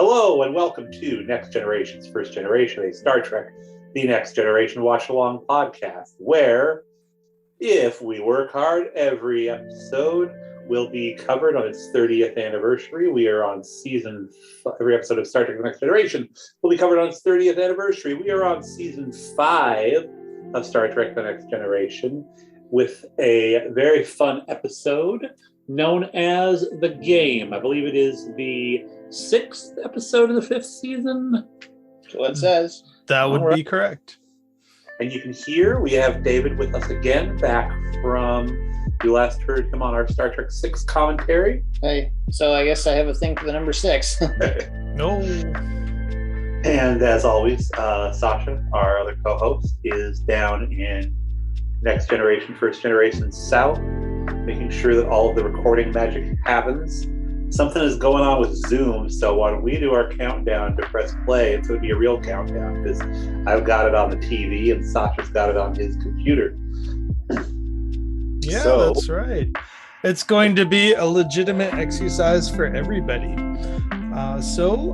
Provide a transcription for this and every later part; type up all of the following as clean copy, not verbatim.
Hello and welcome to Next Generation's First Generation, a Star Trek The Next Generation watch-along podcast, where, if we work hard, every episode will be covered on its 30th anniversary. We are on every episode of Star Trek The Next Generation will be covered on its 30th anniversary. We are on season 5 of Star Trek The Next Generation with a very fun episode known as The Game. I believe it is the 6th episode of the 5th season. That's what it says. That would be correct. And you can hear we have David with us again, back from, you last heard him on our Star Trek 6 commentary. Hey, so I guess I have a thing for the number 6. No. And as always, Sasha, our other co-host, is down in Next Generation, First Generation South, making sure that all of the recording magic happens. Something is going on with Zoom, so why don't we do our countdown to press play? It's going to be a real countdown because I've got it on the TV and Sasha's got it on his computer. Yeah, that's right. It's going to be a legitimate exercise for everybody. So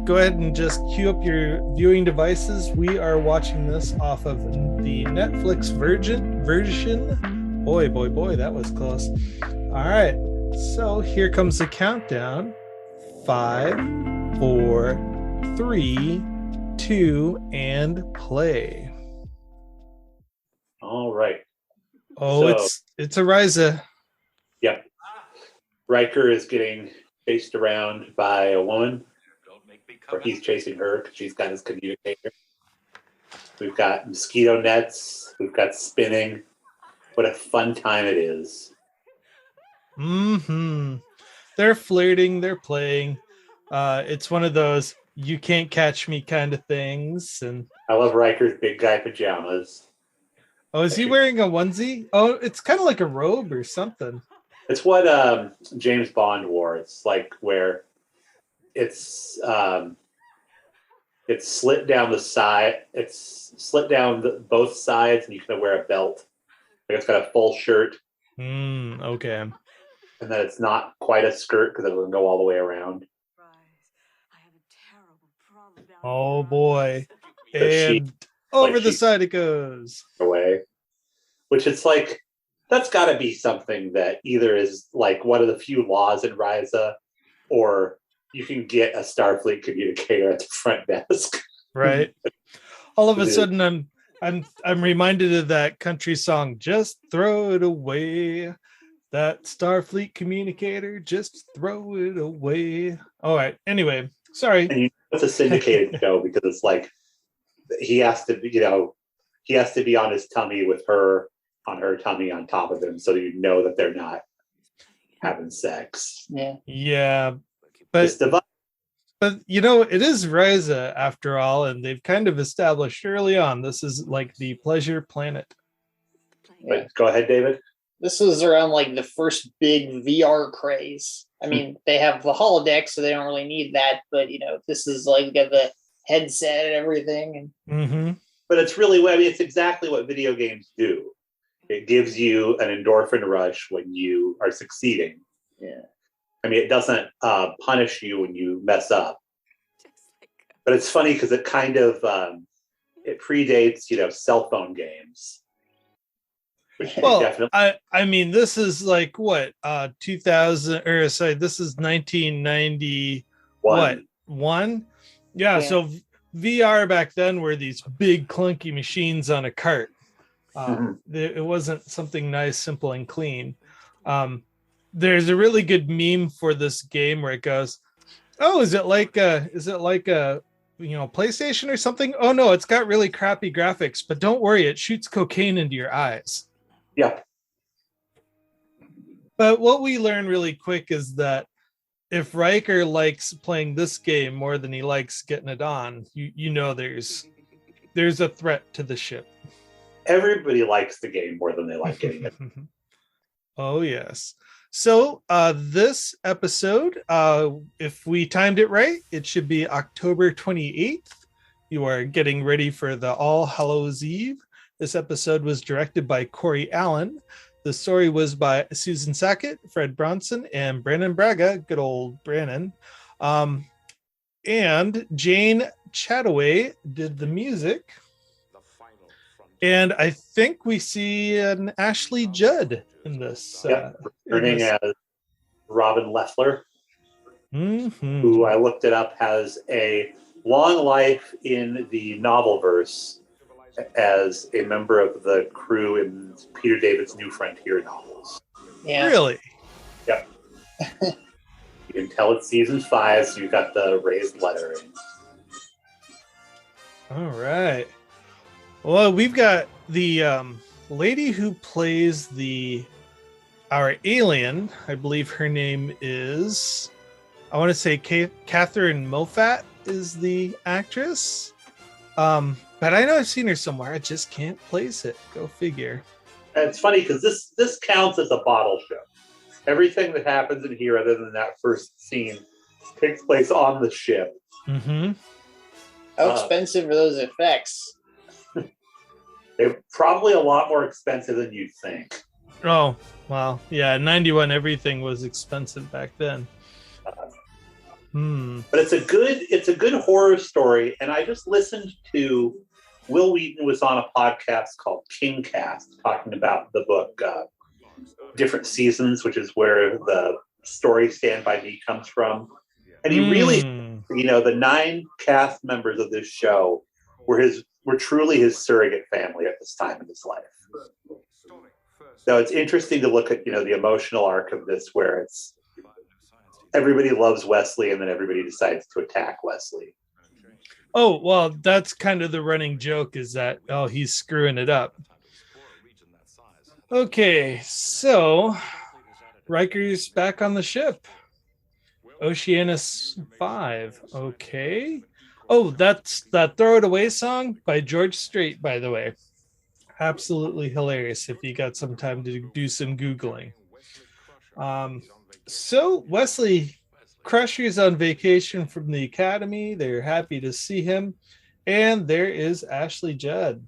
go ahead and just queue up your viewing devices. We are watching this off of the Netflix version. Boy, that was close. All right. So here comes the countdown. 5, 4, 3, 2, and play. All right. Oh, so, it's a Ryza. Yep. Riker is getting chased around by a woman, or he's chasing her because she's got his communicator. We've got mosquito nets. We've got spinning. What a fun time it is. Mm-hmm. They're flirting, they're playing. It's one of those you can't catch me kind of things. And I love Riker's big guy pajamas. Oh, is he wearing a onesie? Oh, it's kind of like a robe or something. It's what James Bond wore. It's like where it's slit down the side. It's slit down both sides, and you can wear a belt. Like it's got a full shirt. Okay. And then it's not quite a skirt because it doesn't go all the way around. Oh boy. And over the side it goes. Away. Which it's like, that's got to be something that either is like one of the few laws in Ryza, or you can get a Starfleet communicator at the front desk. Right. All of a sudden I'm reminded of that country song, Just Throw It Away. That Starfleet communicator, just throw it away. All right. Anyway, sorry. And it's a syndicated show because it's like he has to be on his tummy with her on her tummy on top of him, so you know that they're not having sex. Yeah. But it is Ryza after all, and they've kind of established early on this is like the pleasure planet. But go ahead, David. This was around like the first big VR craze. I mean, they have the holodeck, so they don't really need that. But this is like got the headset and everything. But it's really, it's exactly what video games do. It gives you an endorphin rush when you are succeeding. Yeah. I mean, it doesn't punish you when you mess up. But it's funny because it kind of it predates, cell phone games. Well, definitely... I mean, this is like what 2000 or sorry, this is 1990. One? Yeah. So VR back then were these big clunky machines on a cart. It wasn't something nice, simple, and clean. There's a really good meme for this game where it goes, "Oh, is it like a PlayStation or something? Oh no, it's got really crappy graphics, but don't worry, it shoots cocaine into your eyes." Yeah. But what we learn really quick is that if Riker likes playing this game more than he likes getting it on, there's a threat to the ship. Everybody likes the game more than they like getting it. Oh, yes. So this episode, if we timed it right, it should be October 28th. You are getting ready for the All Hallows Eve. This episode was directed by Corey Allen. The story was by Susan Sackett, Fred Bronson, and Brandon Braga. Good old Brandon. And Jane Chataway did the music. And I think we see an Ashley Judd in this. Returning as Robin Leffler, Mm-hmm. who I looked it up, has a long life in the novelverse as a member of the crew in Peter David's New Frontier novels. Yeah. Really? Yep. You can tell it's season 5, so you've got the raised lettering. All right. Well, we've got the lady who plays our alien. I believe her name is, I want to say Catherine Moffat is the actress. But I know I've seen her somewhere. I just can't place it. Go figure. And it's funny because this counts as a bottle show. Everything that happens in here, other than that first scene, takes place on the ship. Mm-hmm. How expensive are those effects? They're probably a lot more expensive than you'd think. Oh, well, yeah, 91 everything was expensive back then. But it's a good horror story, and I just listened to Will Wheaton was on a podcast called Kingcast talking about the book Different Seasons, which is where the story Stand By Me comes from. And he really, the 9 cast members of this show were truly his surrogate family at this time in his life. So it's interesting to look at, the emotional arc of this, where it's everybody loves Wesley and then everybody decides to attack Wesley. Oh, well, that's kind of the running joke, is that, he's screwing it up. Okay, so Riker's back on the ship. Oceanus 5. Okay. Oh, that's that Throw It Away song by George Strait, by the way. Absolutely hilarious if you got some time to do some Googling. So Wesley Crusher's on vacation from the academy. They're happy to see him. And there is Ashley Judd.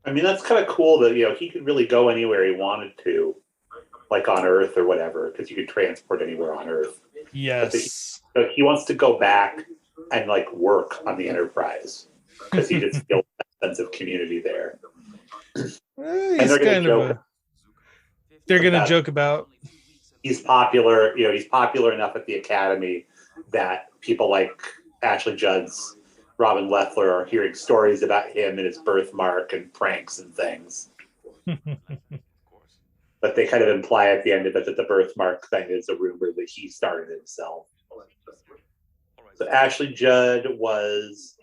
I mean, that's kind of cool that, he could really go anywhere he wanted to, like on Earth or whatever, because you could transport anywhere on Earth. Yes. He wants to go back and work on the Enterprise because he just feels that sense of community there. They're going to joke about he's popular. He's popular enough at the Academy that people like Ashley Judd's Robin Leffler are hearing stories about him and his birthmark and pranks and things. But they kind of imply at the end of it that the birthmark thing is a rumor that he started himself. So Ashley Judd was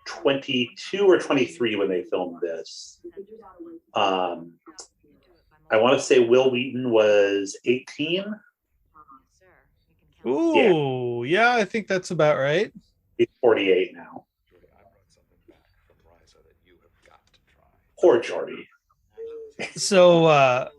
22 or 23 when they filmed this. I want to say Will Wheaton was 18. Ooh, yeah, I think that's about right. He's 48 now. Poor Jordy. So,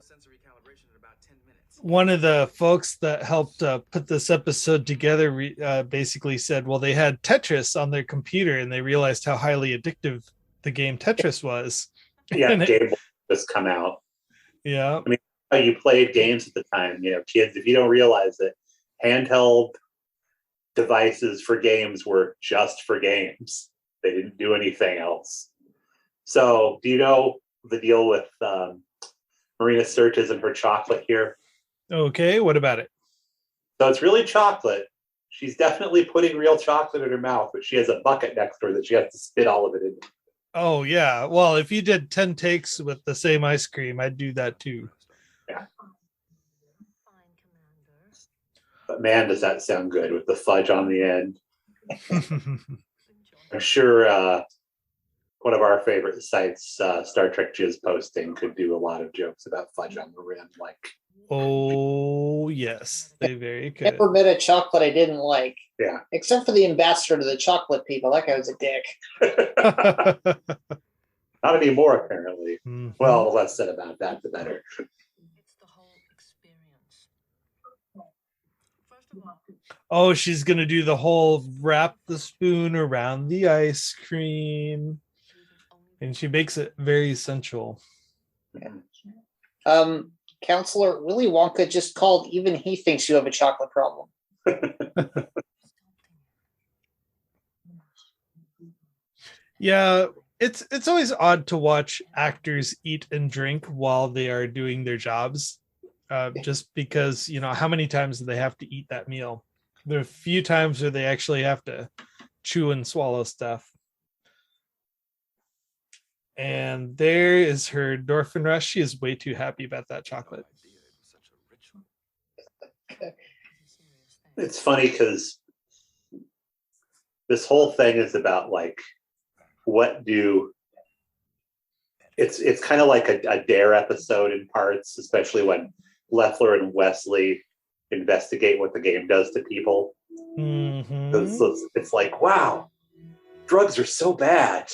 one of the folks that helped put this episode together basically said, well, they had Tetris on their computer and they realized how highly addictive the game Tetris was. Yeah, game just come out. Yeah. I mean, how you played games at the time, kids, if you don't realize it, handheld devices for games were just for games. They didn't do anything else. So, do you know the deal with Marina Sirtis and her chocolate here? Okay, what about it? So it's really chocolate. She's definitely putting real chocolate in her mouth, but she has a bucket next to her that she has to spit all of it in. Oh, yeah. Well, if you did 10 takes with the same ice cream, I'd do that too. Yeah. But man, does that sound good with the fudge on the end. I'm sure one of our favorite sites, Star Trek Jizz Posting, could do a lot of jokes about fudge on the rim. Oh, yes, they very could. Never met a chocolate I didn't like. Yeah. Except for the ambassador to the chocolate people. That guy was a dick. Not anymore, apparently. Mm-hmm. Well, the less said about that, the better. It's the whole experience. First of all, Oh, she's going to do the whole wrap the spoon around the ice cream. And she makes it very sensual. Yeah. Counselor, Willy Wonka just called. Even he thinks you have a chocolate problem. Yeah, it's always odd to watch actors eat and drink while they are doing their jobs, just because how many times do they have to eat that meal? There are a few times where they actually have to chew and swallow stuff. And there is her endorphin rush. She is way too happy about that chocolate. It's funny because this whole thing is about like it's kind of like a Dare episode in parts, especially when Leffler and Wesley investigate what the game does to people. Mm-hmm. It's like, wow, drugs are so bad.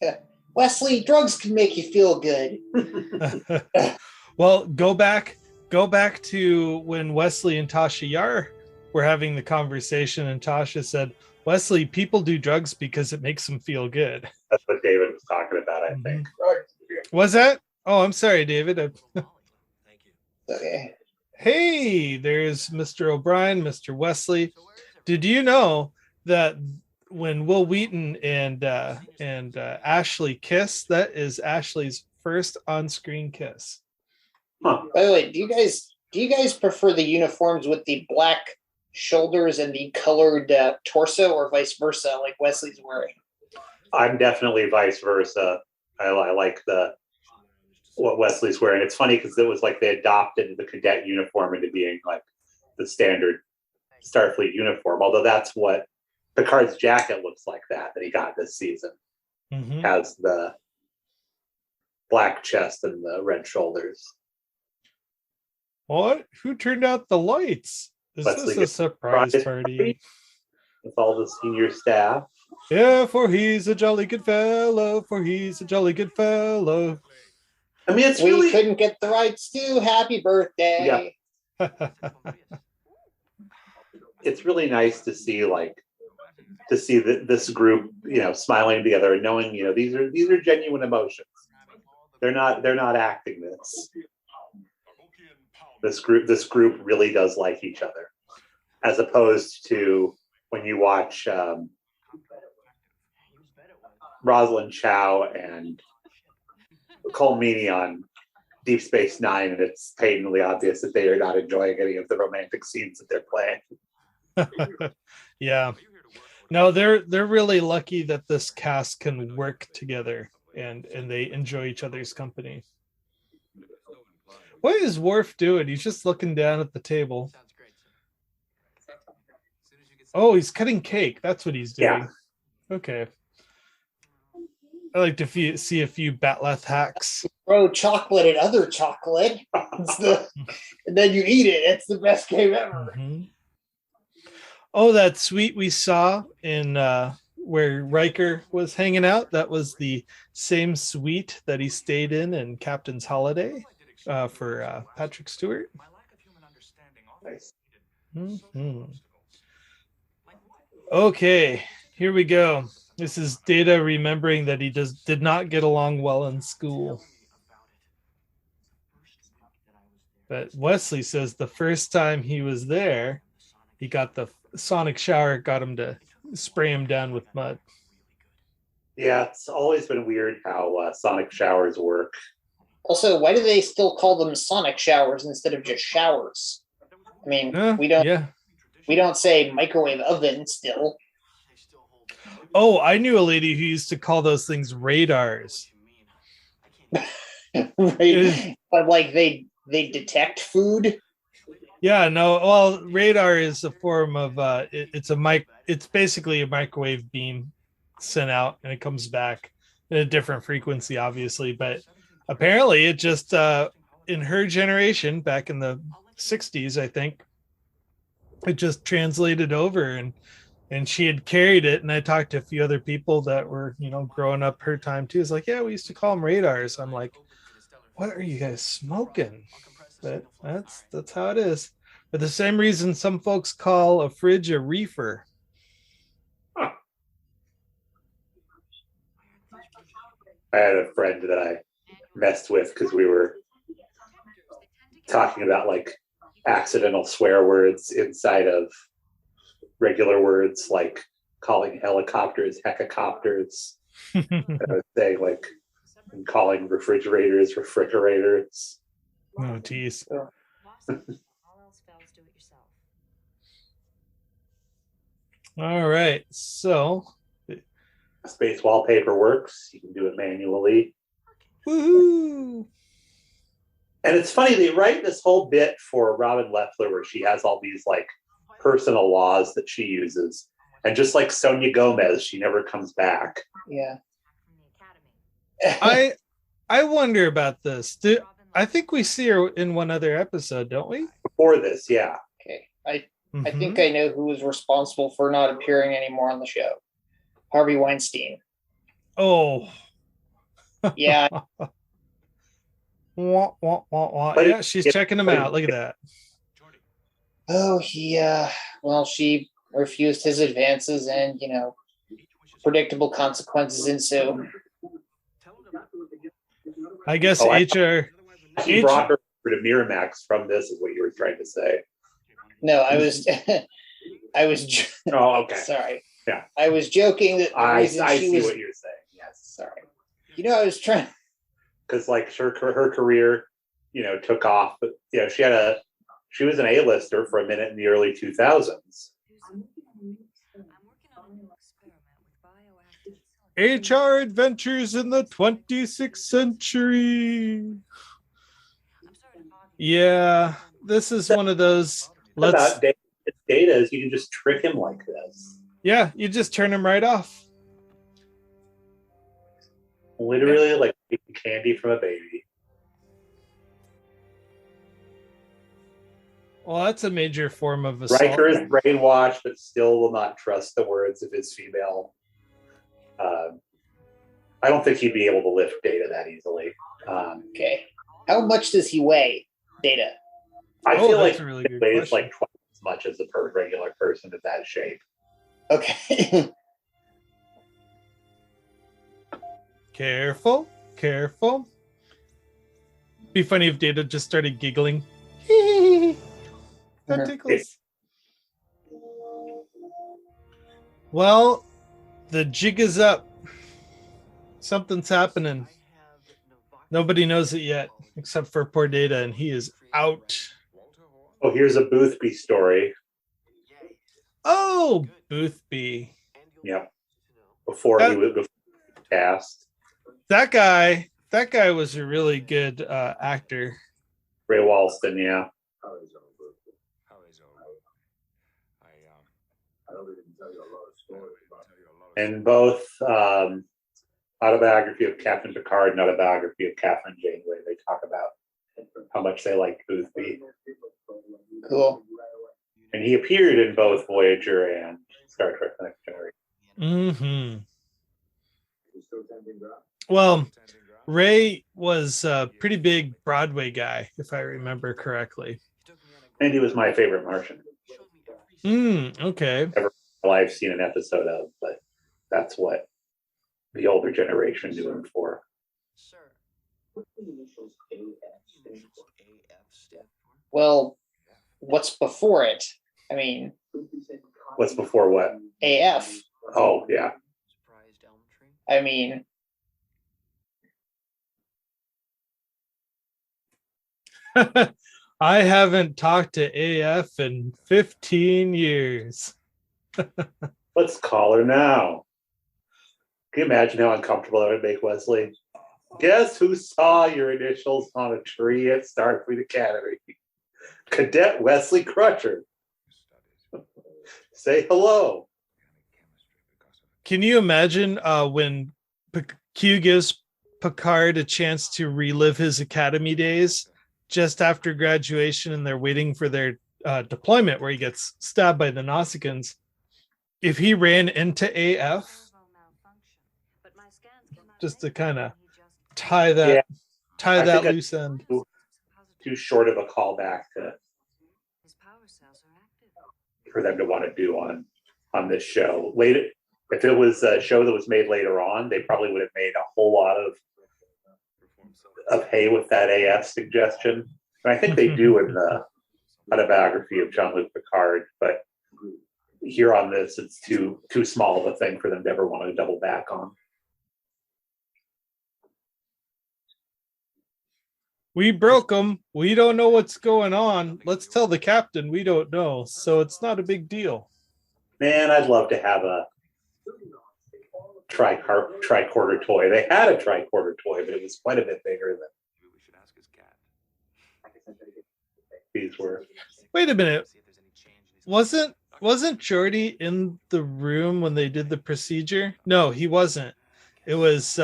Yeah. Wesley, drugs can make you feel good. Well, go back to when Wesley and Tasha Yar were having the conversation, and Tasha said, Wesley, people do drugs because it makes them feel good. That's what David was talking about, I think. Was that? Oh, I'm sorry, David. Okay. Hey, there's Mr. O'Brien, Mr. Wesley. Did you know that when Will Wheaton and Ashley kiss, that is Ashley's first on-screen kiss? Huh. By the way, do you guys prefer the uniforms with the black shoulders and the colored torso, or vice versa, like Wesley's wearing? I'm definitely vice versa. I like what Wesley's wearing. It's funny because it was like they adopted the cadet uniform into being like the standard Starfleet uniform, although that's what Picard's jacket looks like that he got this season. Mm-hmm. Has the black chest and the red shoulders. What? Who turned out the lights? Is Wesley this a surprise party? With all the senior staff. Yeah, for he's a jolly good fellow, for he's a jolly good fellow. I mean, it's We really couldn't get the rights to Happy Birthday. Yeah. It's really nice to see this group, smiling together and knowing, these are genuine emotions. They're not acting this. This group really does like each other, as opposed to when you watch Rosalind Chow and Cole Meany on Deep Space Nine, and it's patently obvious that they are not enjoying any of the romantic scenes that they're playing. Yeah. No, they're really lucky that this cast can work together and they enjoy each other's company. What is Worf doing? He's just looking down at the table. Oh, he's cutting cake. That's what he's doing. Yeah. Okay. I like to see a few Batleth hacks. Throw chocolate at other chocolate. And then you eat it. It's the best game ever. Mm-hmm. Oh, that suite we saw in where Riker was hanging out, that was the same suite that he stayed in Captain's Holiday for Patrick Stewart. Nice. Mm-hmm. Okay, here we go. This is Data remembering that he did not get along well in school. But Wesley says the first time he was there, he got the sonic shower, got him to spray him down with mud. Yeah, it's always been weird how sonic showers work. Also, why do they still call them sonic showers instead of just showers? I mean, we don't say microwave oven still. Oh, I knew a lady who used to call those things radars. Right. But like they detect food. Yeah, no. Well, radar is a form of it's basically a microwave beam sent out, and it comes back at a different frequency, obviously. But apparently, it just in her generation, back in the 60s, I think, it just translated over, and she had carried it. And I talked to a few other people that were, growing up her time too. It's like, yeah, we used to call them radars. I'm like, what are you guys smoking? But that's how it is. For the same reason some folks call a fridge a reefer. Huh. I had a friend that I messed with because we were talking about like accidental swear words inside of regular words, like calling helicopters helicopters. I was saying like and calling refrigerators refrigerators. Oh, geez. All else fails, do it yourself. All right. So, Space wallpaper works. You can do it manually. woohoo! And it's funny, they write this whole bit for Robin Leffler where she has all these like personal laws that she uses. And just like Sonia Gomez, she never comes back. Yeah. I wonder about this. I think we see her in one other episode, don't we? Before this, yeah. Okay. I think I know who was responsible for not appearing anymore on the show. Harvey Weinstein. Oh. Yeah. Wah, wah, wah, wah. Yeah, she's checking him out. Look at that. Oh, well, she refused his advances and, predictable consequences ensue. I guess Oh, HR. She brought her to Miramax from this, is what you were trying to say. No, I was. Oh, okay. Sorry. Yeah. I was joking that I see what you're saying. Yes. Sorry. I was trying. Because like her career, took off. But she was an A-lister for a minute in the early 2000s. HR adventures in the 26th century. Yeah, this is one of those. About data is you can just trick him like this. Yeah, you just turn him right off. Literally like taking candy from a baby. Well, that's a major form of assault. Riker is brainwashed, but still will not trust the words of his female. I don't think he'd be able to lift Data that easily. Okay. How much does he weigh, Data? I feel like a really he good weighs question. like twice as much as a regular person of that shape. Okay. Careful. Be funny if Data just started giggling. That tickles. Well, the jig is up. Something's happening. Nobody knows it yet, except for poor Data, and he is out. Oh, here's a Boothby story. Oh, Boothby. Yep. Before he was cast. That guy was a really good actor. Ray Walston, yeah. And both Autobiography of Captain Picard and Autobiography of Catherine Janeway, they talk about how much they liked Boothby. Cool. And he appeared in both Voyager and Star Trek The Next Generation. Well, Ray was a pretty big Broadway guy, if I remember correctly. And he was my favorite Martian. Okay. I've seen an episode of, but that's what the older generation knew him for. Well, what's before it? I mean, What's before what? AF. Oh, yeah. I mean, I haven't talked to AF in 15 years. Let's call her now. Can you imagine how uncomfortable that would make Wesley? Guess who saw your initials on a tree at Starfleet Academy? Cadet Wesley Crutcher. Say hello. Can you imagine when Q gives Picard a chance to relive his academy days just after graduation and they're waiting for their deployment where he gets stabbed by the Nausicaans? If he ran into AF, just to kind of tie that loose end. Too short of a callback for them to want to do on this show. Later, if it was a show that was made later on, they probably would have made a whole lot of hay with that AF suggestion. And I think they do in the autobiography of Jean-Luc Picard, but here on this, it's too small of a thing for them to ever want to double back on. We broke them. We don't know what's going on. Let's tell the captain we don't know. So it's not a big deal. Man, I'd love to have a tricorder toy. They had a tricorder toy, but it was quite a bit bigger than these were. Wait a minute. Wasn't Jordy in the room when they did the procedure? No, he wasn't. It was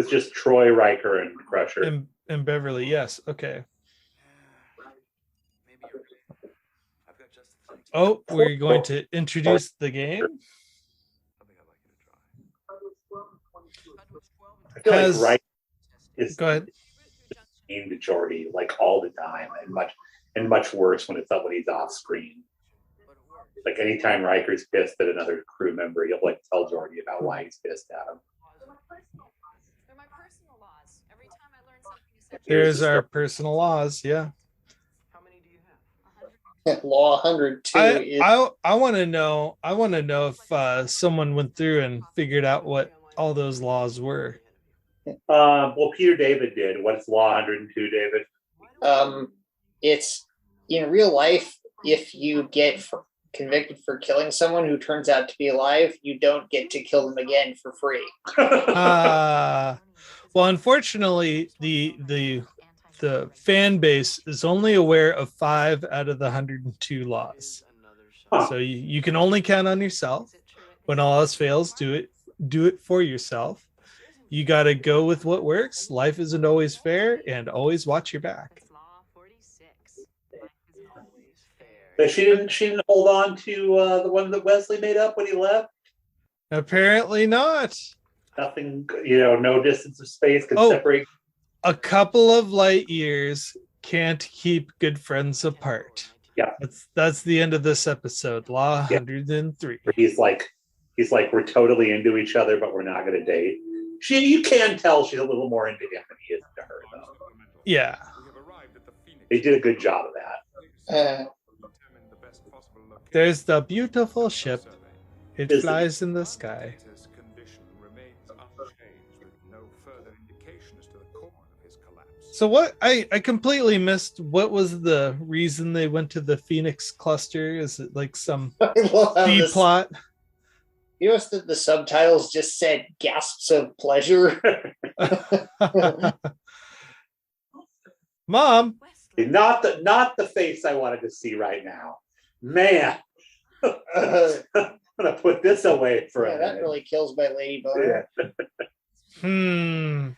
just Troy, Riker, and Crusher. And Beverly, yes. Okay. Oh, we're going to introduce the game. I feel like Riker is go ahead. mean to Jordy like all the time, and much worse when he's off screen. Like anytime Riker's pissed at another crew member, he'll like tell Jordy about why he's pissed at him. They're my personal laws. Every time I learn something essential. There's our personal laws. Yeah. How many do you have? Law 102. I want to know. I want to know if someone went through and figured out what all those laws were. Well, Peter David did. What's Law 102, David? It's in real life. If you get convicted for killing someone who turns out to be alive, you don't get to kill them again for free. Well, unfortunately, the fan base is only aware of 5 out of the 102 laws. Huh. So you can only count on yourself. When all else fails, do it for yourself. You got to go with what works. Life isn't always fair, and always watch your back. But she didn't hold on to the one that Wesley made up when he left. Apparently not. Nothing, no distance of space can separate. A couple of light years can't keep good friends apart. Yeah, that's the end of this episode. Law 103. He's like, we're totally into each other, but we're not going to date. You can tell she's a little more into him than he is to her, though. Yeah, they did a good job of that. There's the beautiful ship. It flies in the sky. So what? I completely missed. What was the reason they went to the Phoenix cluster? Is it like some B plot? You notice that the subtitles just said gasps of pleasure. Mom. Not the face I wanted to see right now. Man. I'm gonna put this away for a minute. That really kills my lady boner. Yeah.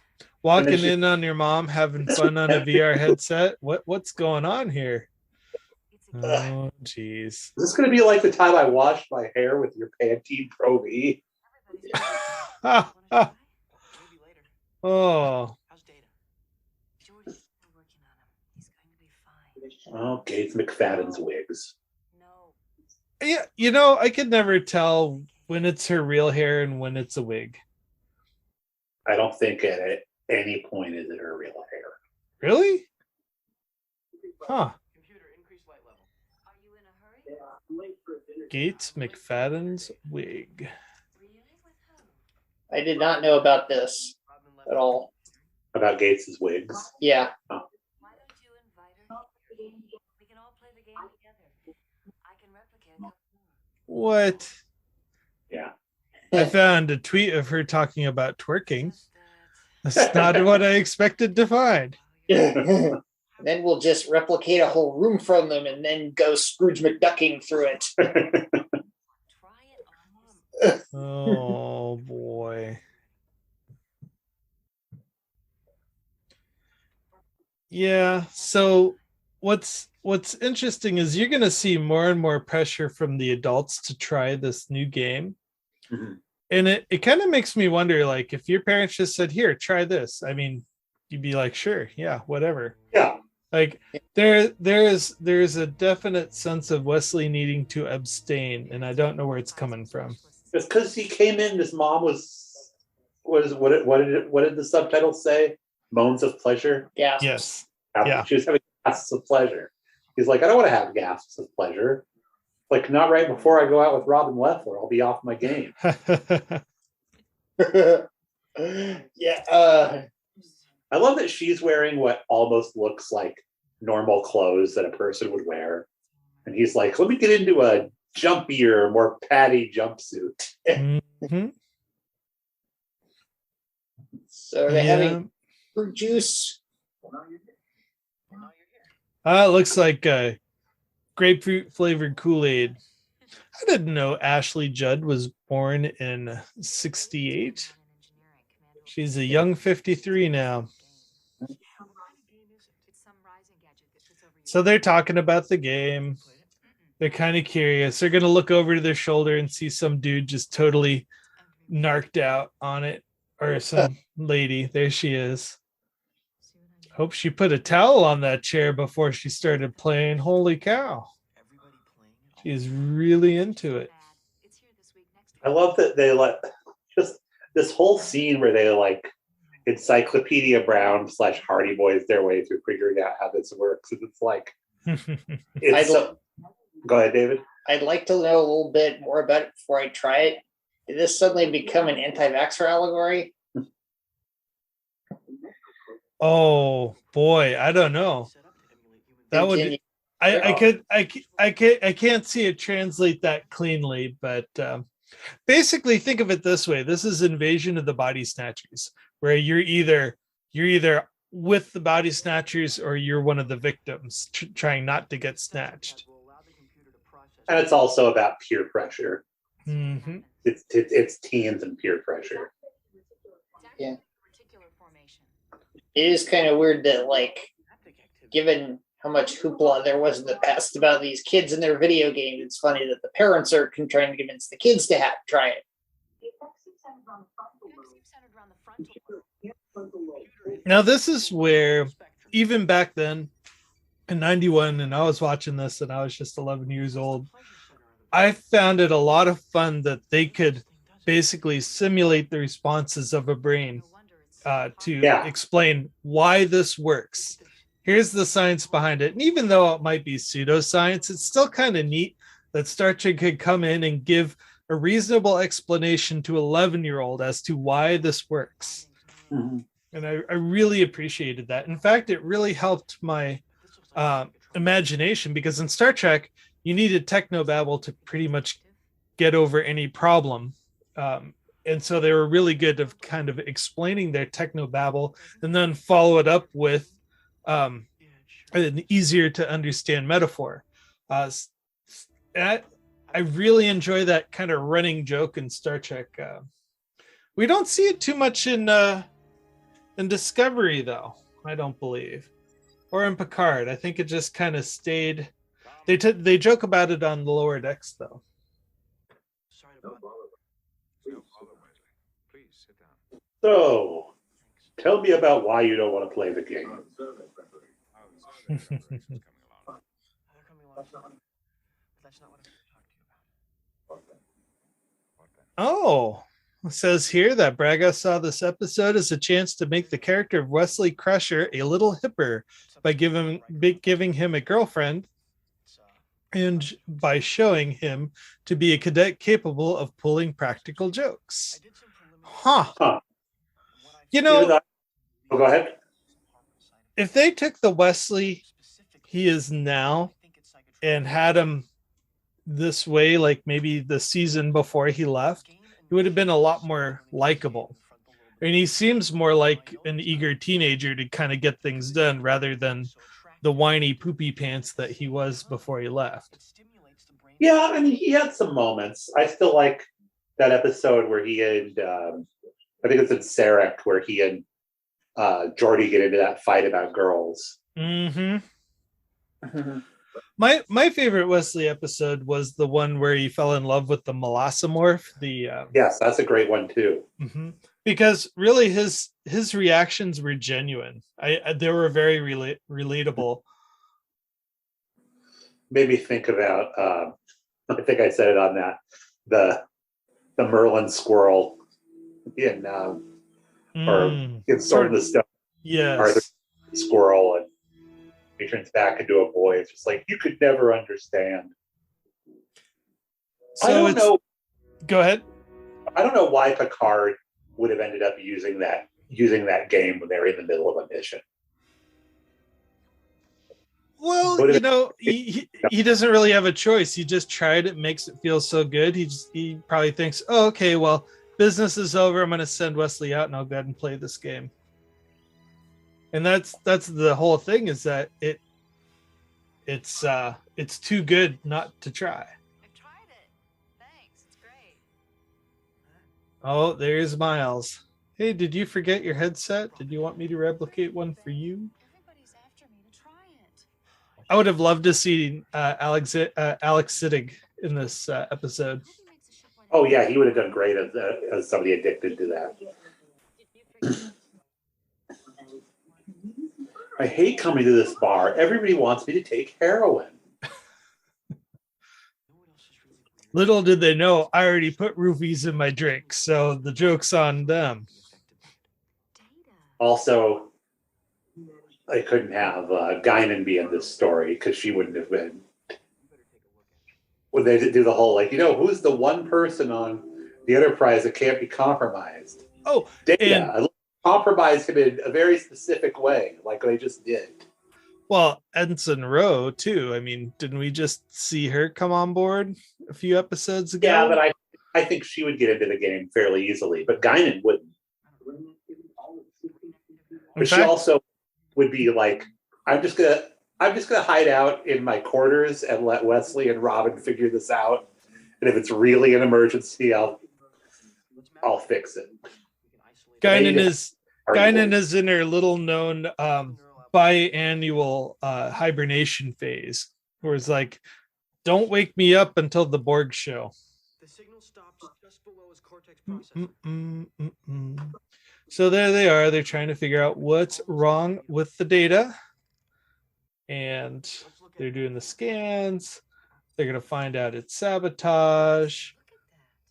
Walking in on your mom having fun on a VR headset. What's going on here? Oh, jeez. Is this going to be like the time I washed my hair with your Pantene Pro V? Oh. Oh, Gates McFadden's wigs. Yeah, I could never tell when it's her real hair and when it's a wig. I don't think at any point is it her real hair. Really? Huh. Gates McFadden's wig. I did not know about this at all. About Gates's wigs? Yeah. Oh. Why don't you invite her? We can all play the game together. I can replicate it. What? Yeah. I found a tweet of her talking about twerking. That's not what I expected to find. Then we'll just replicate a whole room from them and then go Scrooge McDucking through it. Oh boy. Yeah, so what's interesting is you're going to see more and more pressure from the adults to try this new game. Mm-hmm. And it kind of makes me wonder, like, if your parents just said, here, try this, I mean, you'd be like, sure, yeah, whatever. Yeah. Like there's a definite sense of Wesley needing to abstain, and I don't know where it's coming from. It's because he came in. His mom was what did the subtitle say? Moans of pleasure. Yeah. Yes. Yeah. She was having gasps of pleasure. He's like, I don't want to have gasps of pleasure. Like, not right before I go out with Robin Leffler. I'll be off my game. Yeah. I love that she's wearing what almost looks like normal clothes that a person would wear. And he's like, let me get into a jumpier, more paddy jumpsuit. Mm-hmm. So they're having fruit juice. It looks like grapefruit flavored Kool-Aid. I didn't know Ashley Judd was born in 68. She's a young 53 now. So they're talking about the game. They're kind of curious. They're going to look over to their shoulder and see some dude just totally narked out on it. Or some lady. There she is. Hope she put a towel on that chair before she started playing. Holy cow. She's really into it. I love that they let just this whole scene where they like Encyclopedia Brown / Hardy Boys their way through figuring out how this works. And it's like, go ahead, David. I'd like to know a little bit more about it before I try it. Did this suddenly become an anti-vaxxer allegory? Oh boy, I don't know. That would I can't see it translate that cleanly, but basically think of it this way. This is Invasion of the Body Snatchers, where you're either with the body snatchers or you're one of the victims trying not to get snatched. And it's also about peer pressure. Mm-hmm. It's teens and peer pressure. Yeah. It is kind of weird that, like, given how much hoopla there was in the past about these kids and their video games, it's funny that the parents are trying to convince the kids to try it. Now, this is where, even back then, in 91, and I was watching this and I was just 11 years old, I found it a lot of fun that they could basically simulate the responses of a brain to explain why this works. Here's the science behind it. And even though it might be pseudoscience, it's still kind of neat that Star Trek could come in and give a reasonable explanation to 11-year-old as to why this works. Mm-hmm. And I really appreciated that. In fact, it really helped my imagination, because in Star Trek, you needed technobabble to pretty much get over any problem. And so they were really good at kind of explaining their technobabble and then follow it up with an easier to understand metaphor. I really enjoy that kind of running joke in Star Trek. We don't see it too much in Discovery, though, I don't believe. Or in Picard. I think it just kind of stayed. They joke about it on the lower decks, though. So, tell me about why you don't want to play the game. Oh, it says here that Braga saw this episode as a chance to make the character of Wesley Crusher a little hipper by giving him a girlfriend, and by showing him to be a cadet capable of pulling practical jokes. Huh. You know, go ahead. If they took the Wesley he is now and had him this way, like maybe the season before he left, he would have been a lot more likable. I mean, he seems more like an eager teenager to kind of get things done rather than the whiny poopy pants that he was before he left. Yeah, I mean, he had some moments. I still like that episode where he had, I think it's in Sarek, where he and Geordi get into that fight about girls. Mm-hmm. My favorite Wesley episode was the one where he fell in love with the Melassamorph. Yes, that's a great one too. Mm-hmm. Because really his reactions were genuine. They were very relatable. Made me think about I think I said it on that the Merlin squirrel in or in Sword in the Stone. Yes. Or the squirrel, and he turns back into a boy. It's just like, you could never understand. So I don't know. Go ahead. I don't know why Picard would have ended up using that game when they're in the middle of a mission. Well, But you know, he doesn't really have a choice. He just tried it, makes it feel so good. He probably thinks, oh, okay, well, business is over. I'm going to send Wesley out, and I'll go ahead and play this game. And that's the whole thing, is that it's too good not to try. I've tried it. Thanks. It's great. Oh, there's Miles. Hey, did you forget your headset? Did you want me to replicate one for you? Everybody's after me to try it. I would have loved to see Alex Siddig in this episode. Oh yeah, he would have done great as somebody addicted to that. I hate coming to this bar. Everybody wants me to take heroin. Little did they know, I already put roofies in my drink, so the joke's on them. Also, I couldn't have Guinan be in this story because she wouldn't have been. When they do the whole, like, who's the one person on the Enterprise that can't be compromised? Oh, Data. Compromise him in a very specific way, like they just did. Well, Ensign Rowe, too. I mean, didn't we just see her come on board a few episodes ago? Yeah, but I think she would get into the game fairly easily, but Guinan wouldn't. But she also would be like, I'm just gonna hide out in my quarters and let Wesley and Robin figure this out. And if it's really an emergency, I'll fix it. Guinan is in her little known biannual hibernation phase, where it's like, don't wake me up until the Borg show. The signal stops just below his cortex processor. So there they are. They're trying to figure out what's wrong with the data. And they're doing the scans. They're going to find out it's sabotage.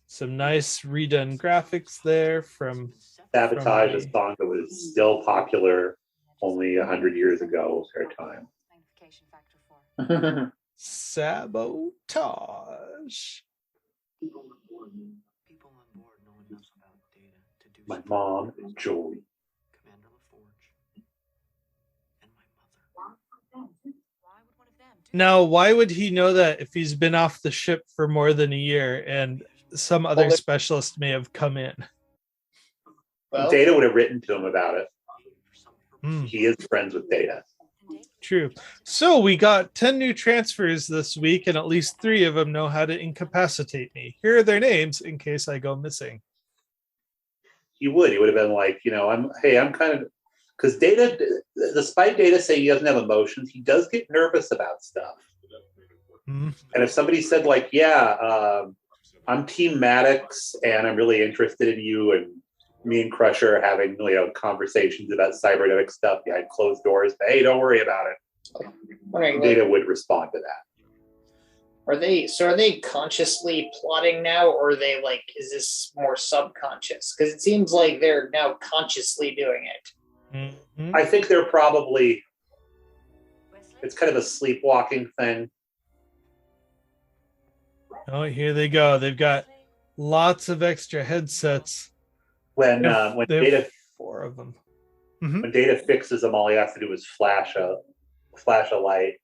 Some nice redone graphics there from Sabotage, a song that was still popular only 100 years ago their time. Sabotage. People on board know enough about data to do My mom is Jolie. Commander LaForge and my mother. Why would one of them do Now, why would he know that if he's been off the ship for more than a year and some other specialist may have come in? Well, Data would have written to him about it. Hmm. He is friends with Data. True. So we got 10 new transfers this week, and at least 3 of them know how to incapacitate me. Here are their names in case I go missing. He would have been like, I'm kind of, because Data, despite Data saying he doesn't have emotions, he does get nervous about stuff. Hmm. And if somebody said like, I'm Team Maddox and I'm really interested in you, and me and Crusher are having conversations about cybernetic stuff behind closed doors, but hey, don't worry about it. Data would respond to that. Are they consciously plotting now, or are they like, is this more subconscious? Because it seems like they're now consciously doing it. Mm-hmm. I think they're probably, it's kind of a sleepwalking thing. Oh, here they go. They've got lots of extra headsets. When Data 4 of them. When Data fixes them, all he has to do is flash a light.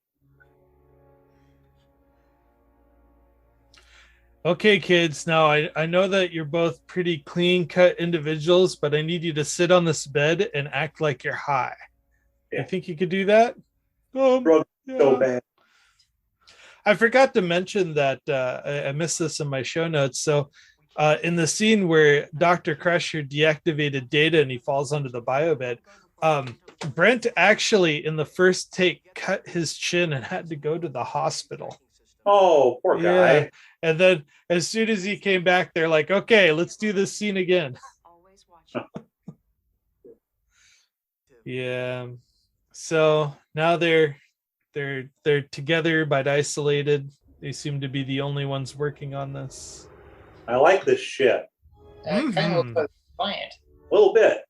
Okay, kids. Now I know that you're both pretty clean-cut individuals, but I need you to sit on this bed and act like you're high. Yeah. You think you could do that? So bad. I forgot to mention that I missed this in my show notes. So in the scene where Dr. Crusher deactivated Data and he falls onto the biobed, Brent actually in the first take cut his chin and had to go to the hospital. Oh, poor guy. Yeah. And then as soon as he came back, they're like, okay, let's do this scene again. always watching? Yeah. So now they're together but isolated. They seem to be the only ones working on this. I like this ship. That kind of looks like Defiant. A little bit.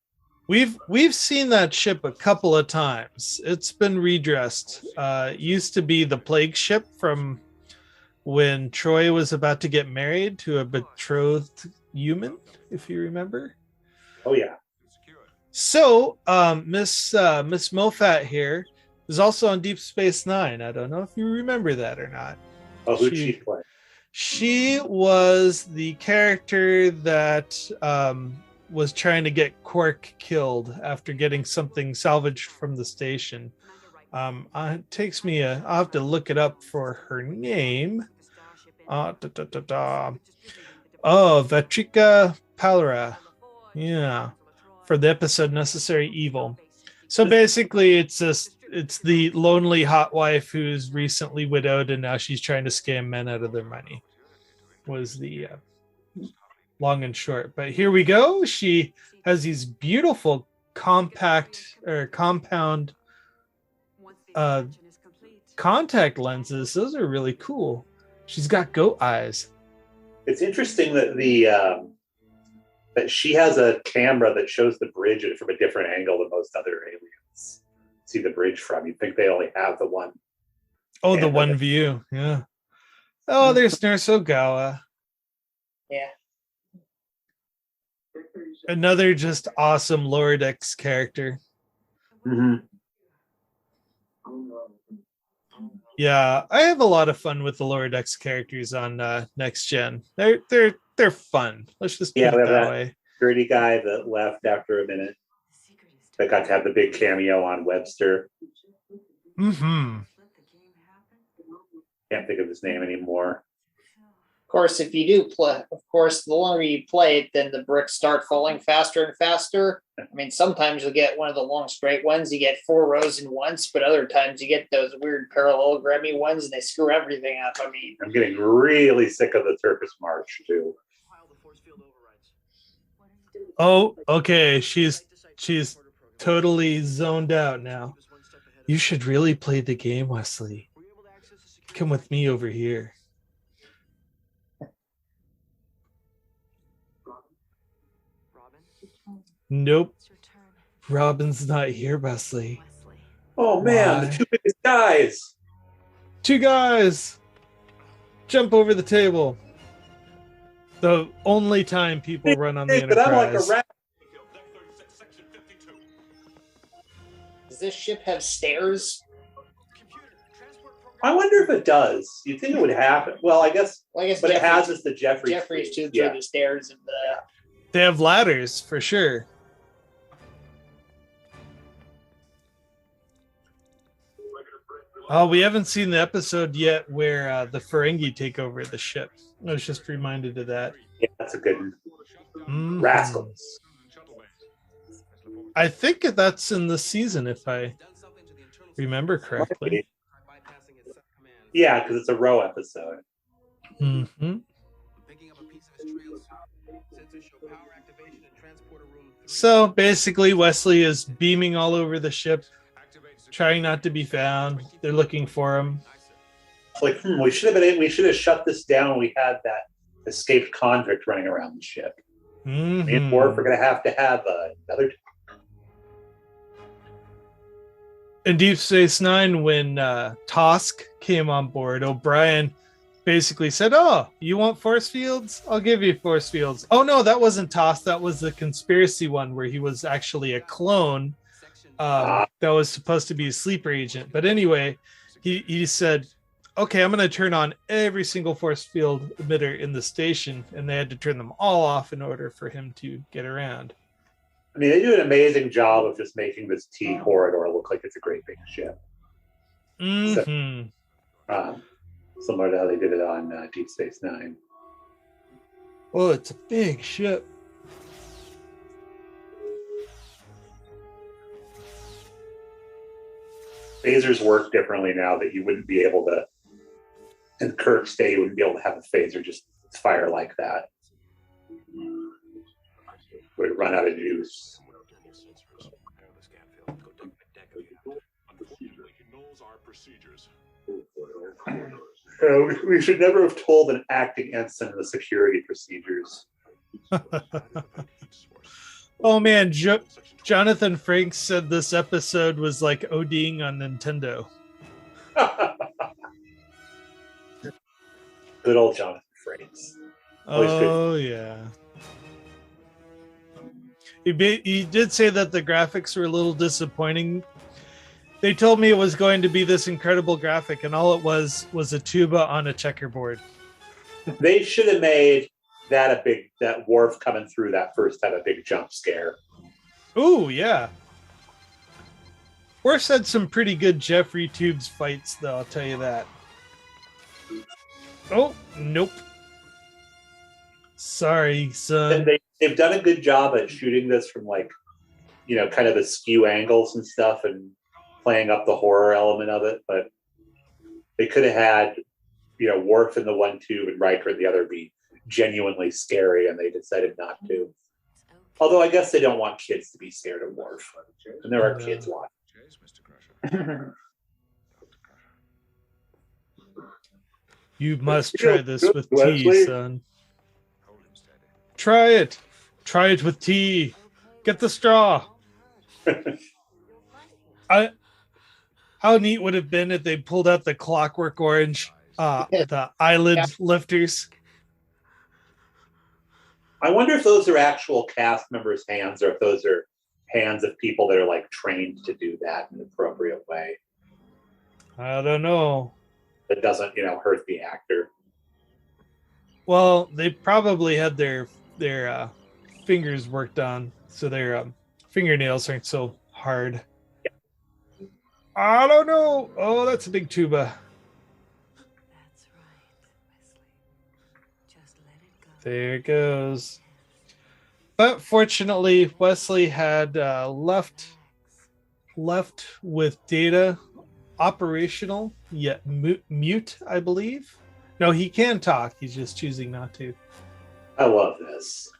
We've seen that ship a couple of times. It's been redressed. It used to be the plague ship from when Troy was about to get married to a betrothed human, if you remember. Oh yeah. So, Miss Mofat here is also on Deep Space Nine. I don't know if you remember that or not. Oh, who'd she play? She was the character that was trying to get Quark killed after getting something salvaged from the station. It takes me I'll have to look it up for her name. Oh, Vatrika Palra. Yeah. For the episode Necessary Evil. So basically it's the lonely hot wife who's recently widowed and now she's trying to scam men out of their money. Was the long and short. But here we go. She has these beautiful compound contact lenses. Those are really cool. She's got goat eyes. It's interesting that that she has a camera that shows the bridge from a different angle than most other aliens see the bridge from. You'd think they only have the one. Oh, the one view. Yeah. Oh, there's Nurse Ogawa. Yeah. Another just awesome Lower Decks character. Mm-hmm. Yeah, I have a lot of fun with the Lower Decks characters on Next Gen. They're fun. Let's just put it that way. Dirty guy that left after a minute that got to have the big cameo on Webster. Mm-hmm. Can't think of his name anymore. Of course, if you do play, the longer you play it, then the bricks start falling faster and faster. I mean, sometimes you'll get one of the long straight ones. You get 4 rows in once, but other times you get those weird parallelogrammy ones, and they screw everything up. I mean, I'm getting really sick of the Turkish March too. Oh, okay. She's totally zoned out now. You should really play the game, Wesley. Come with me over here. Nope. Robin's not here, Wesley. Oh man, the 2 biggest guys. 2 guys. Jump over the table. The only time people run on the Enterprise. I'm like a rat. Does this ship have stairs? I wonder if it does. You'd think it would happen. Well, I guess but it has is the Jeffries too through the stairs. They have ladders for sure. Oh, we haven't seen the episode yet where the Ferengi take over the ship. I was just reminded of that. Yeah, that's a good one. Rascals. I think that's in the season, if I remember correctly. Yeah, because it's a row episode. Mm-hmm. So basically, Wesley is beaming all over the ship, trying not to be found. They're looking for him. It's like, we should have shut this down. We had that escaped convict running around the ship. Mm-hmm. Me and Worf are going to have another. In Deep Space Nine, when Tosk came on board, O'Brien basically said, "Oh, you want force fields? I'll give you force fields." Oh no, that wasn't Tosk. That was the conspiracy one where he was actually a clone that was supposed to be a sleeper agent. But anyway, he said, "Okay, I'm going to turn on every single force field emitter in the station," and they had to turn them all off in order for him to get around. I mean, they do an amazing job of just making this T corridor look like it's a great big ship. Mm-hmm. So, similar to how they did it on Deep Space Nine. Oh, it's a big ship. Phasers work differently now that you wouldn't be able to, in Kirk's day, you wouldn't be able to have a phaser just fire like that. Would run out of juice. We should never have told an acting ensign the security procedures. Oh man, Jonathan Frakes said this episode was like ODing on Nintendo. Good old Jonathan Frakes. Always good. Oh yeah. He did say that the graphics were a little disappointing. They told me it was going to be this incredible graphic, and all it was a tuba on a checkerboard. They should have made that Worf coming through that first time a big jump scare. Ooh, yeah. Worf's had some pretty good Jeffrey Tubes fights, though, I'll tell you that. Oh, nope. Sorry, son. And they've done a good job at shooting this from kind of askew angles and stuff and playing up the horror element of it, but they could have had, Worf in the one tube and Riker in the other be genuinely scary, and they decided not to. Although I guess they don't want kids to be scared of Worf. And there are kids watching. You must try this with Wesley. tea, son. Try it. Try it with tea. Get the straw. How neat would it have been if they pulled out the Clockwork Orange, the eyelid lifters? I wonder if those are actual cast members' hands or if those are hands of people that are trained to do that in an appropriate way. I don't know. That doesn't, hurt the actor. Well, they probably had their fingers worked on, so their fingernails aren't so hard. Yeah. I don't know. Oh, that's a big tuba. That's right, Wesley. Just let it go. There it goes. But fortunately, Wesley had left with Data operational yet mute, I believe. No, he can talk. He's just choosing not to. I love this.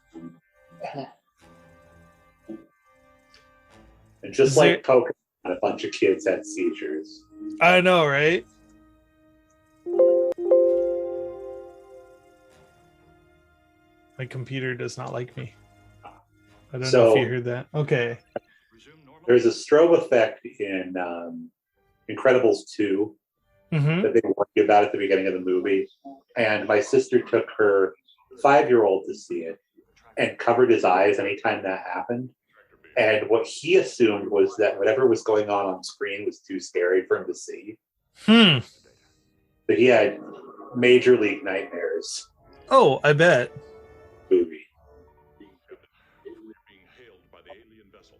And just like Pokemon, a bunch of kids had seizures. I know, right? My computer does not like me. I don't know if you heard that. Okay. There's a strobe effect in Incredibles 2 that they warned you about at the beginning of the movie. And my sister took her 5-year-old to see it and covered his eyes anytime that happened. And what he assumed was that whatever was going on screen was too scary for him to see. But he had major league nightmares. Oh, I bet. Movie. Being hailed by the alien vessel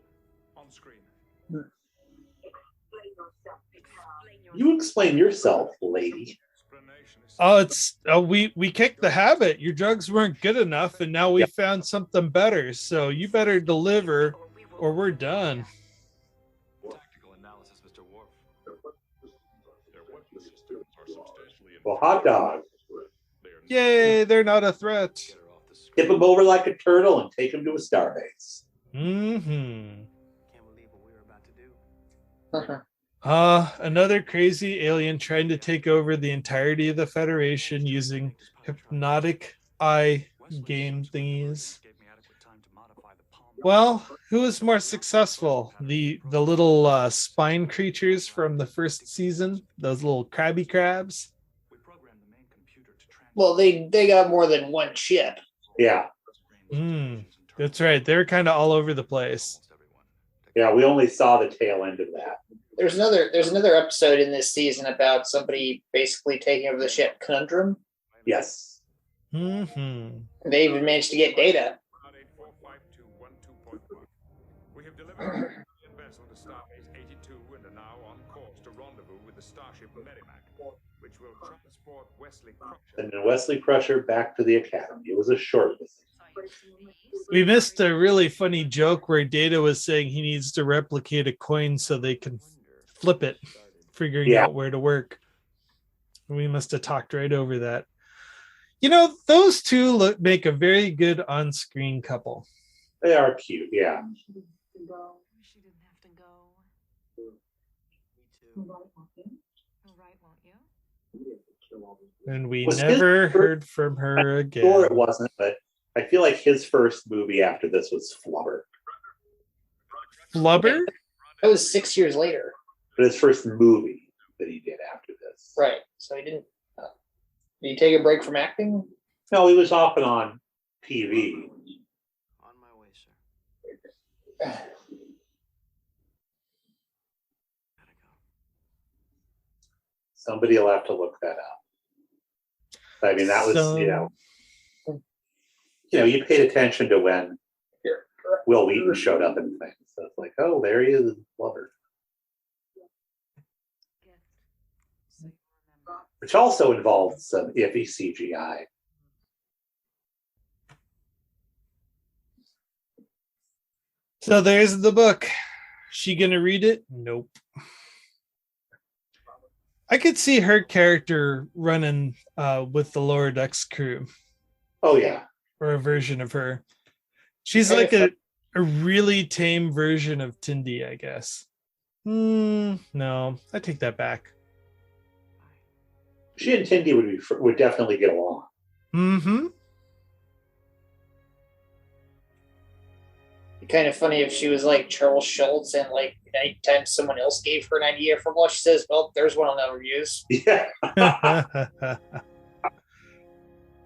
on screen. You explain yourself, lady. Oh, it's we kicked the habit. Your drugs weren't good enough, and now we found something better. So you better deliver, or we're done. Tactical analysis, Mr. Worf. Their weapon systems are substantially Well, hot dog. Yay, they're not a threat. Tip him over like a turtle and take him to a starbase. Can't believe what we were about to do. Another crazy alien trying to take over the entirety of the Federation using hypnotic eye game thingies. Well, who was more successful? The little spine creatures from the first season? Those little crabby crabs? Well, they got more than one chip. Yeah. That's right. They're kind of all over the place. Yeah, we only saw the tail end of that. There's another episode in this season about somebody basically taking over the ship Conundrum. Yes. They even managed to get Data. We have delivered the vessel to Starbase 82 and are now on course to rendezvous with the starship Merrimack, which will transport Wesley Crusher. And then Wesley Crusher back to the Academy. It was a short visit. We missed a really funny joke where Data was saying he needs to replicate a coin so they can flip it, figuring out where to work. We must have talked right over that. Those two make a very good on-screen couple. They are cute, yeah. She didn't have to go. All right, won't you? And we never heard from her again. Sure it wasn't, but I feel like his first movie after this was Flubber. Flubber? That was 6 years later. But his first movie that he did after this. Right. So he didn't. Did you take a break from acting? No, he was off and on TV. On my way, sir. Gotta go. Somebody will have to look that up. I mean, that was, you paid attention to when Will Wheaton showed up and things. So it's like, oh, there he is, Lover. Which also involved some iffy CGI. So there's the book. She gonna read it? Nope. I could see her character running with the Lower Decks crew. Oh, yeah. Or a version of her. She's like a really tame version of Tindy, I guess. No, I take that back. She and Tindy would definitely get along. Mm-hmm. Kind of funny if she was like Charles Schultz and like anytime someone else gave her an idea for what she says, well, there's one I'll never use. Yeah.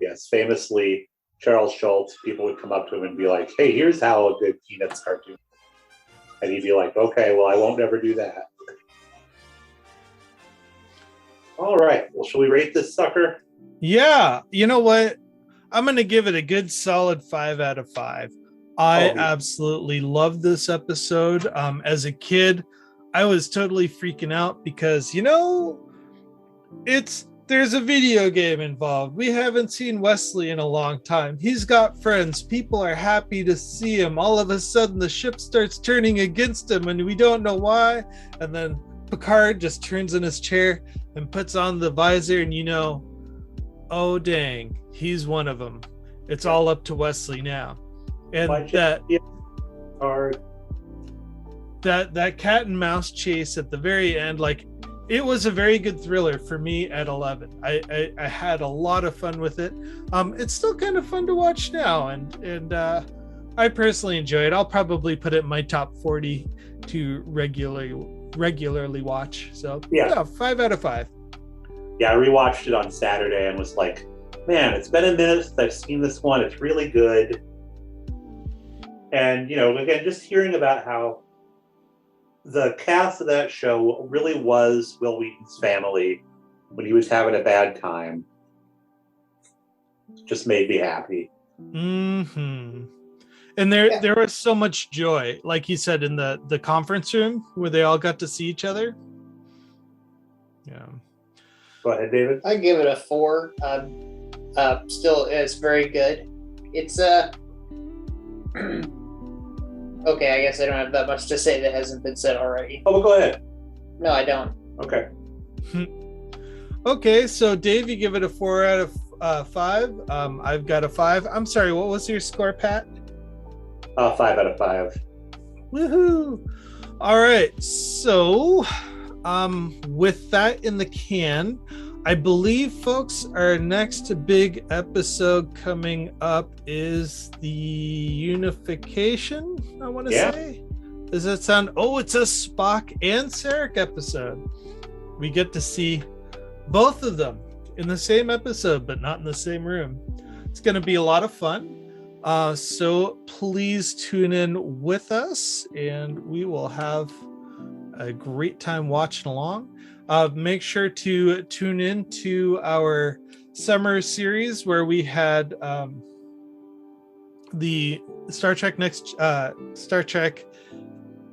Yes, famously, Charles Schultz, people would come up to him and be like, hey, here's how a good Peanuts cartoon. And he'd be like, okay, well, I won't ever do that. All right. Well, shall we rate this sucker? Yeah. You know what? I'm going to give it a good solid 5 out of 5. I absolutely love this episode. As a kid, I was totally freaking out because, there's a video game involved. We haven't seen Wesley in a long time. He's got friends. People are happy to see him. All of a sudden, the ship starts turning against him, and we don't know why. And then Picard just turns in his chair and puts on the visor, and oh, dang, he's one of them. It's all up to Wesley now. And that cat and mouse chase at the very end, it was a very good thriller for me at 11. I had a lot of fun with it. It's still kind of fun to watch now, and I personally enjoy it. I'll probably put it in my top 40 to regularly watch. So yeah, 5 out of 5. Yeah, I rewatched it on Saturday and was like, man, it's been a minute since I've seen this one. It's really good. And, again, just hearing about how the cast of that show really was Will Wheaton's family when he was having a bad time just made me happy. Mm-hmm. And there was so much joy, like you said, in the conference room where they all got to see each other. Yeah. Go ahead, David. I give it a 4. Still, it's very good. It's okay, I guess I don't have that much to say that hasn't been said already. Oh, well, go ahead. No, I don't. Okay. Okay, so Dave, you give it a 4 out of 5. I've got a 5. I'm sorry, what was your score, Pat? 5 out of 5. Woohoo! All right, so with that in the can, I believe, folks, our next big episode coming up is the unification, I want to say. Does that sound... Oh, it's a Spock and Sarek episode. We get to see both of them in the same episode, but not in the same room. It's going to be a lot of fun. So please tune in with us, and we will have a great time watching along. Make sure to tune in to our summer series where we had the Star Trek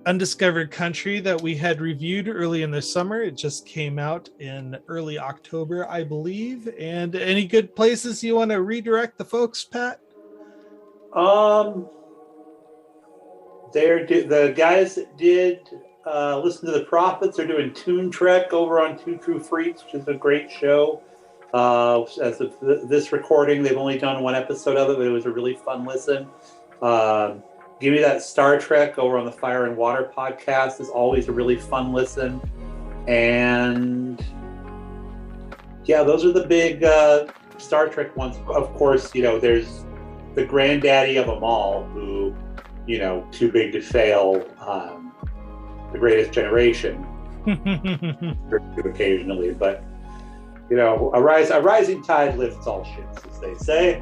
Undiscovered Country that we had reviewed early in the summer. It just came out in early October, I believe. And any good places you want to redirect the folks, Pat? The guys that did Listen to the Prophets are doing Toon Trek over on Two True Freaks, which is a great show. As of this recording, they've only done one episode of it, but it was a really fun listen. Give Me That Star Trek over on the Fire and Water podcast is always a really fun listen. And yeah, those are the big Star Trek ones. Of course, there's the granddaddy of them all who, Too Big to Fail, The Greatest Generation occasionally, but You know, a rising tide lifts all ships, as they say.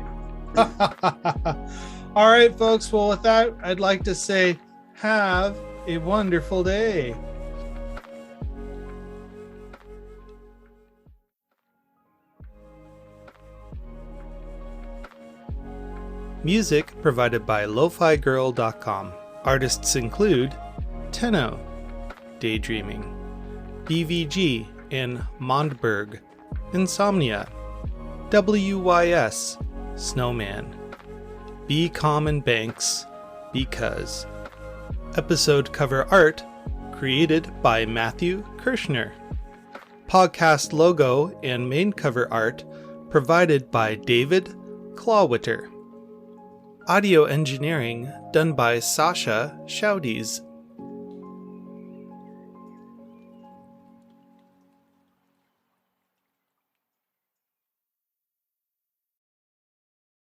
All right, folks. Well, with that, I'd like to say, have a wonderful day. Music provided by lofigirl.com. Artists include Tenno, Daydreaming, BVG and Mondberg, Insomnia, WYS, Snowman, Bcalm and Banks, Because. Episode cover art created by Matthew Kirschner. Podcast logo and main cover art provided by David Clawwitter. Audio engineering done by Sascha Wesley.